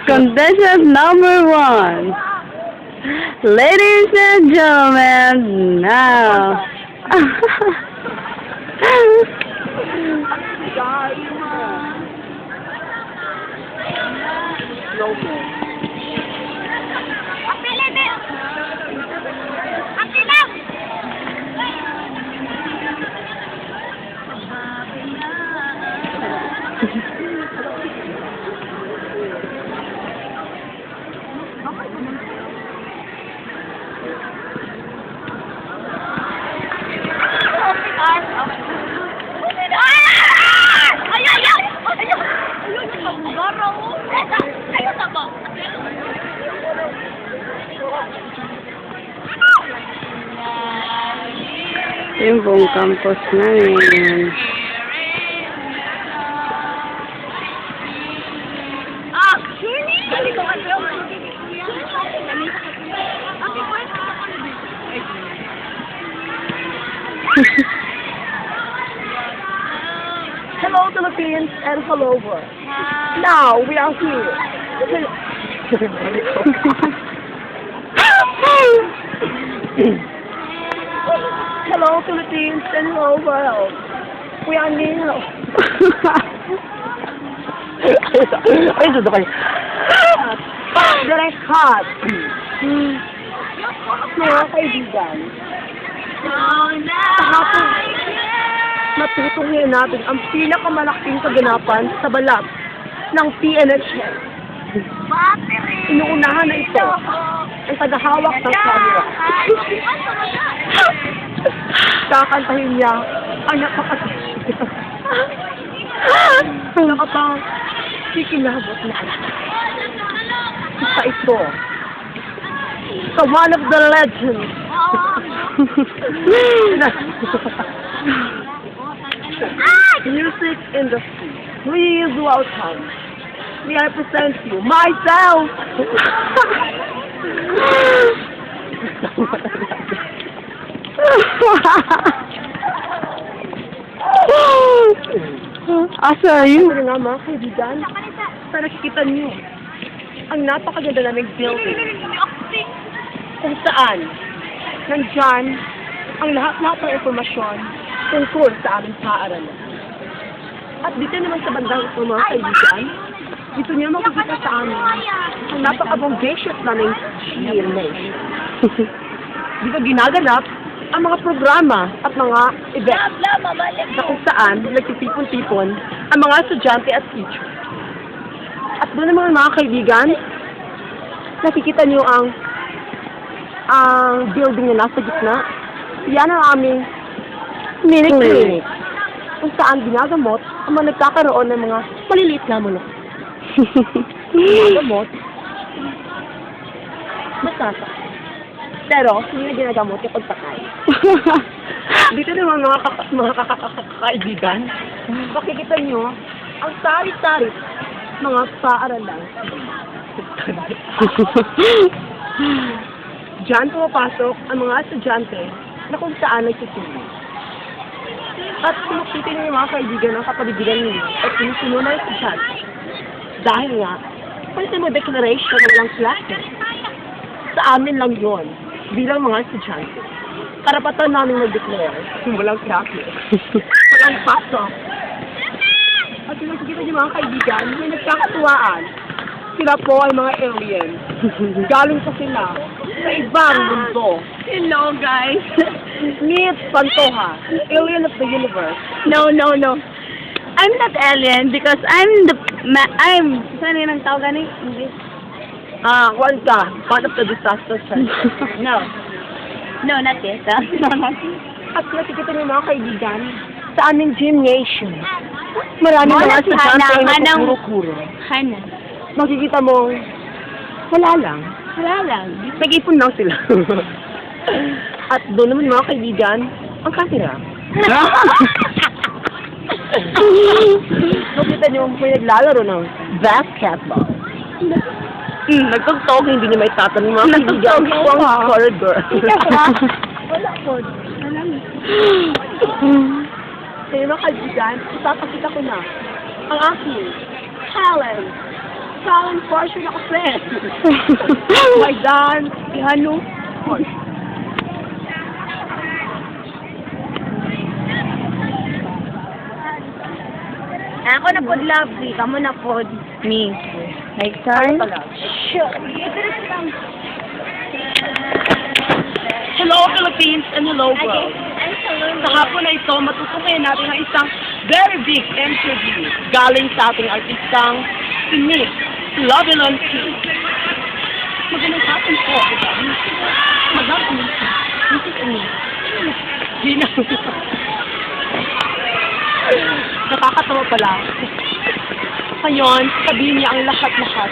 Contestant number 1. Ladies and gentlemen, now. Yung buong campus namin. Hello, Philippines, and hello, world. Now, we are here. Hello, Philippines, and hello, world. We are here. Ay, ito kayo. Direct hot. Mga kaibigan. Matutungin natin ang pinakamalaking kaganapan sa balat ng PNHS. Inuunahan na ito ang tagahawak ng camera. Kakantahin niya ang nakapang kikilabot na isa ito sa one of the legends music industry. Please welcome. May I present you myself. Asa yun? Ano nga mga kaibigan? Para nakikita niyo ang napakaganda naming building kung saan nandyan ang lahat-lahat ng informasyon tungkol sa aming paaralan. At dito naman sa bandang ito mga kaibigan, dito niyo makikita sa amin ang napaka-bongacious naming GMA. Dito ginaganap ang mga programa at mga events na kung saan nagtitipon-tipon ang mga estudyante at teacher. At doon naman mga kaibigan, nakikita niyo ang building na nasa gitna. Yan ang aming mini-clinic kung saan ginagamot ang mga nagkakaroon ng mga maliliit na manok. Ginagamot, masasa. Pero, hindi na ginagamot yung pagpatay. Dito naman mga kakaibigan, makikita nyo ang sari-sari mga paaralan. Diyan pumapasok ang mga estudyante na kung saan nagsusulit. At makikita nyo yung mga kaibigan ng kapaligiran nyo at sinusunod na estudyante. Dahil nga, pwede mo declaration ng walang klase. Sa amin lang yon bilang mga estudyante. Karapatan namin mag-declare kung walang klase. Walang pasok. At nakikita niyo mga kaibigan, may nagkakatuwaan. Sila po ay mga aliens. Galing pa sila sa ibang mundo. Hello, guys. Meet Pantoja, alien of the universe. No. I'm not alien because I'm saan yun ang tawag gani? English? Kwan ka, part of the disaster center. No, not yet. At nakikita niyo mga kaibigan, sa aming gymnasium. Marami mga estudyante ay nakukuro-kuro. Hana. Makikita mo, wala lang. Nag-ipon lang sila. At doon naman mga kaibigan, ang camera. Makita niyo may naglalaro ng basketball. Nagtugtog, hindi niya may tatanong mga kaibigan. Ang corridor. Wala po. Kaya mga kaibigan, ipapakita ko na ang aking talent. Talent portion ako, friend. My dance, ihano. Ako na pod lovely, kamo na pod. Me. Like turn? Sure. Hello, Philippines, and hello, world. Sa hapon na ito, matutukayan natin ang isang very big interview galing sa ating artistang si Miss Lovelon King. Magandang hapon po. Magandang Anissa. Mrs. Anissa. Gina. Nakakatawa pala. Ngayon, sabihin niya ang lahat-lahat.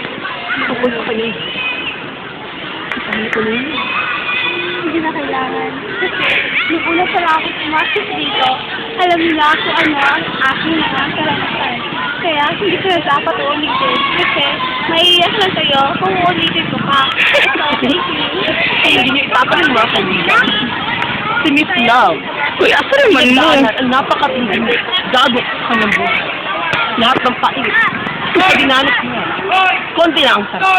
Tungkol sa kanya. Sabihin ko na yun. Hindi na kailangan. Nung una pa lang ako pumasok dito, alam nila ako ano ang aking mga karanasan. Kaya hindi ko na dapat uulitin. Kasi maiiyak lang sa'yo kung uulitin ko pa. So, thank you. Ay, hindi niyo ipapaling mga kaibigan. Si Miss Love. Uy, asa naman mo? Ang napakatinding gagok sa ng buhay. Lahat ng pait. Dinanas niya. Konti lang ang sarap.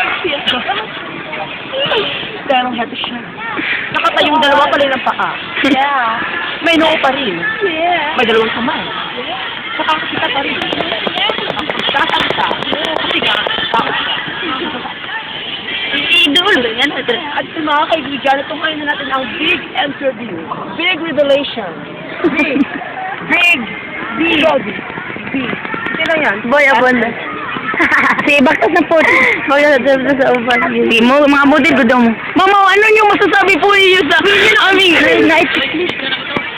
Pero heto siya. Nakatayong dalawa pa rin ang paa. Yeah. May noo pa rin. Yeah. May dalawang kamay. Nakakakita pa rin. Nakakakita. Kasi nga, tao siya. Idol. Yan. At sa mga kaibigan, itunghayin na natin ang big interview. Big revelation. Big. Big. Hindi lang yan. Boy, abon na. Si bakit na po? Boy, sa uban. Si mo, mga model ko daw mo. Mama, ano yung masasabi po niyo sa aming night?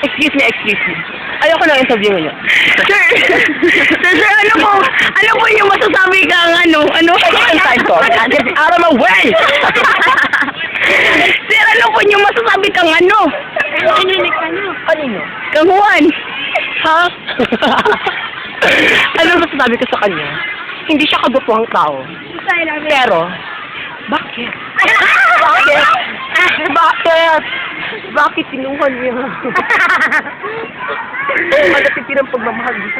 Excuse me. Ayoko na interview niyo. Sir, ano po yung masasabi kang ano? Ang time ko. Out of my way! Sir, ano po yung masasabi kang ano? Kanino? Kang Juan. Ha? Ano masasabi ko sa kanya? Hindi siya kagustuhang tao. Pero, bakit? Bakit kinuha niya? Malapit ang pagmamahal dito.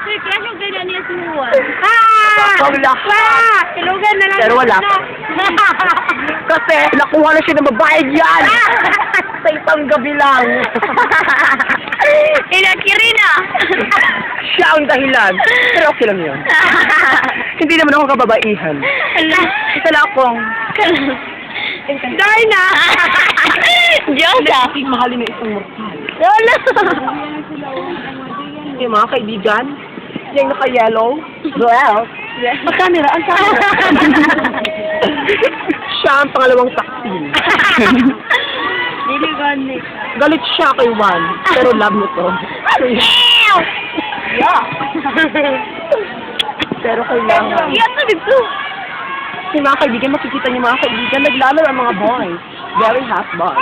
Sir, kaya yung ganyan niya si Juan. Wala. Tilugan na lang. Pero wala pa. Kasi nakuha na siya ng babae diyan. Sa isang gabi lang. Inakirina. Siya ang dahilan. Pero okay lang yun. Hindi naman ako kababaihan. Isa lang akong Darna. Diyosa. Hindi mahalin na isang mortal. Lola. Yung mga kaibigan, yung naka-yellow, well, magkamera, ang camera. Siya ang pangalawang taksil. Niliganik. Galit siya kay Juan, pero love mo to. Yeah. Pero kailangan. Yan na dito. Yung mga kaibigan, makikita niyo mga kaibigan, naglalaro ang mga boys. Very hot boys.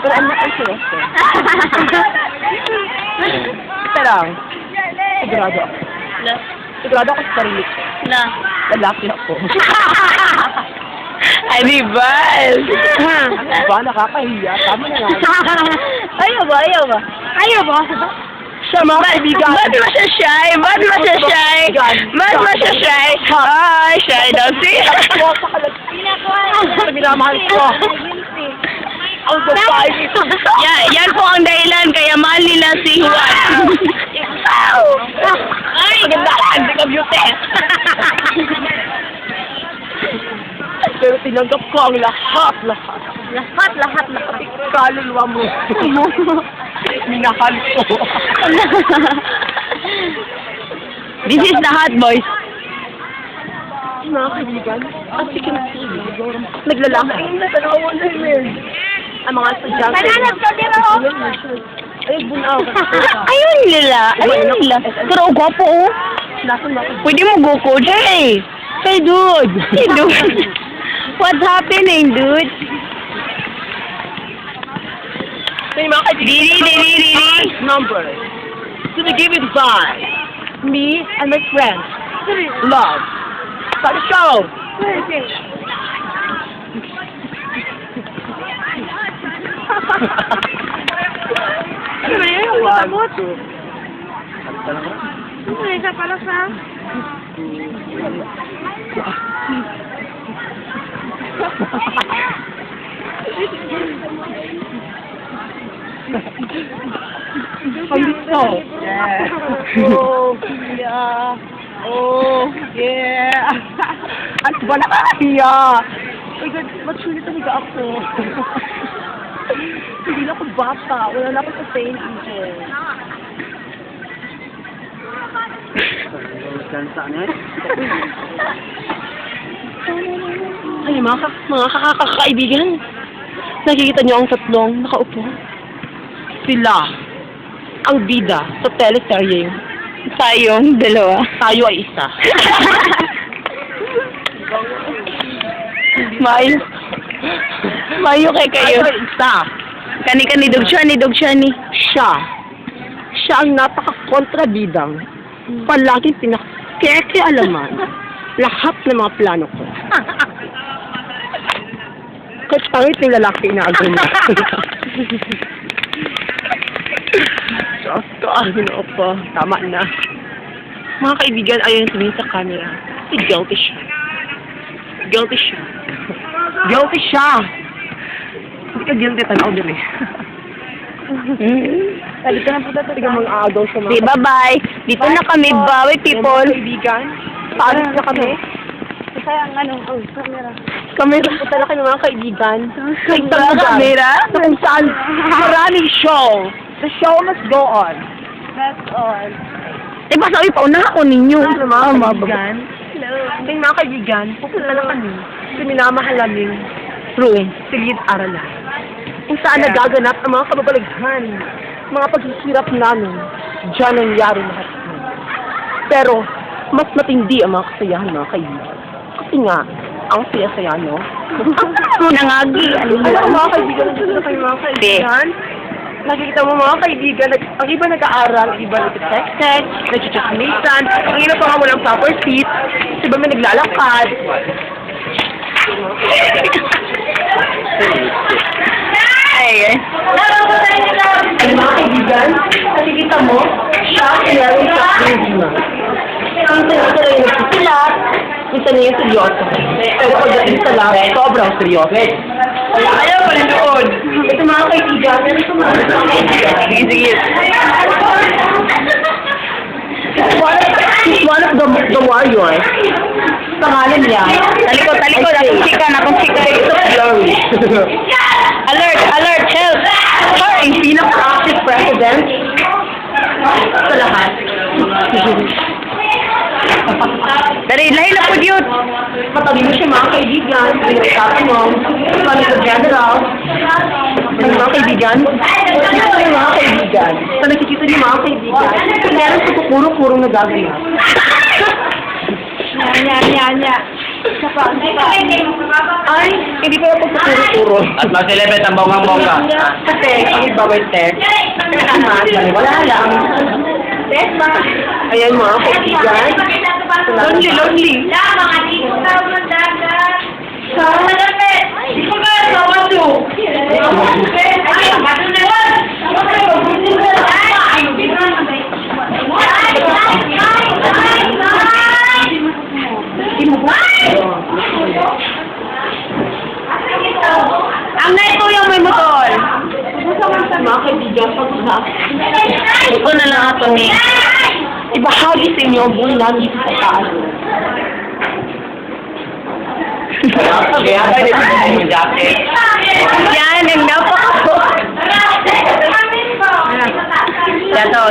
Pero I'm not interested. Pero, sigurado ako. Sigurado ako sa sarili ko. Na. Lalaki ako. Ay, di ba? Ba, nakakahiya. Tama na nga. Ayaw ba? Siya mga kaibigan. Ba't ba siya shy? Ay, shy daw siya. Minamahal ko. Ang babae nito. Yan po ang dahilan kaya mahal nila si Juan. Ay, Magandaan, hindi ka beauty. Pero tinanggap ko ang lahat. lahat. Kaluluwa mo. Minahal ko. This is the hot boys. Mga kaibigan, as you can see, naglalakad. Tanawan na yun. Ang mga estudyante. Banana, Ay, bunaw. Ayun nila. Pero gwapo oh. Nasaan ba? Pwede mo go coach. Hey, dude. What's happening, dude? May mga kaibigan. Didi. Number. So we give it by me and my friends. Love. Start the show. Ano yan? Umabot. Kanta lang ka. Ano yan? Isa pala sa... Ang gusto. Yeah. Oh, yeah. Oh, yeah. Ano ba nakahiya? Oh my God, matsulit talaga ako. Hindi na ako bata. Wala na ako sa St. Angel. Kanta na yan. Ay, mga kakaibigan. Nakikita niyo ang tatlong nakaupo. Sila, ang bida sa teleserye. Tayong dalawa. Tayo ay isa. Mayo. Mayo kay kayo. Tayo ay isa. Kani-kani dugsyani. Siya ang napaka-kontrabidang. Palaging pinakikekialaman lahat ng mga plano ko. Kahit pangit ng lalaki inaagro niya. Diyos ko, ginoo po. Tama na. Mga kaibigan, ayaw yung tumingin sa camera. Guilty siya. Guilty siya. Hindi ka guilty, tanaw din eh. Sabi ka na po dito, tigang mga agaw siya mga. Okay, bye-bye. Dito na kami, bawi people. Mga kaibigan, paalis na kami. Kaya ang camera. Kamera po talaga ng mga kaibigan. Sa isang lugar. Camera? Na kung saan maraming show. The show must go on. That's all. Eh, basta uy, pauna ako ninyo. Mga kaibigan. Hello. Kaya mga kaibigan, pupunta na kami sa minamahal naming room, silid-aralan. Kung saan nagaganap ang mga kababalaghan, mga paghihirap namin, diyan nangyari lahat yun. Pero, mas matindi ang mga kasayahan, mga kaibigan. Kasi nga, ang saya-saya, no? Nangagi. Alam mo, mga kaibigan, nandito na kayo, mga kaibigan. Nakikita mo, mga kaibigan, ang iba nag-aaral, ang iba nag-text, nag-chismisan, ang iba pa nga walang proper seat, ang iba may naglalakad. Ay. Ang mga kaibigan, nakikita mo, siya ang meron sa kaibigan. Minsan na yung nagsusulat, minsan na yung seryoso. Pero pagdating sa lab, sobrang seryoso. Ayaw pa rin doon. Ito mga kaibigan, ito mga kaibigan. Sige. He's one of the warriors. Pangalan niya. Talikod. Akong chika. Glory. Alert, help. Ang pinaka-active president sa lahat. Dari, lahi na po yun. Matalino siya mga kaibigan. Pinagkata mo. Panagod general. Ang mga kaibigan. Nakikita niyo mga kaibigan. Sa nakikita niyo mga kaibigan. Meron sa pupuro-purong nagaganap. Nya. Ay, hindi pa ako sa puro-puro. At masilipit ang bonggang-bongga. Kasi, ang iba may text. Wala lang. Ayan mga kaibigan. Lonely. Ang neto yung may motor. Mga kaibigan, pag-usap. Ito na lang ako ni. Ibahagi sa inyo ang buong namin sa taas. Kaya pwede ko yung jacket. Yan, ang napaka. Dato.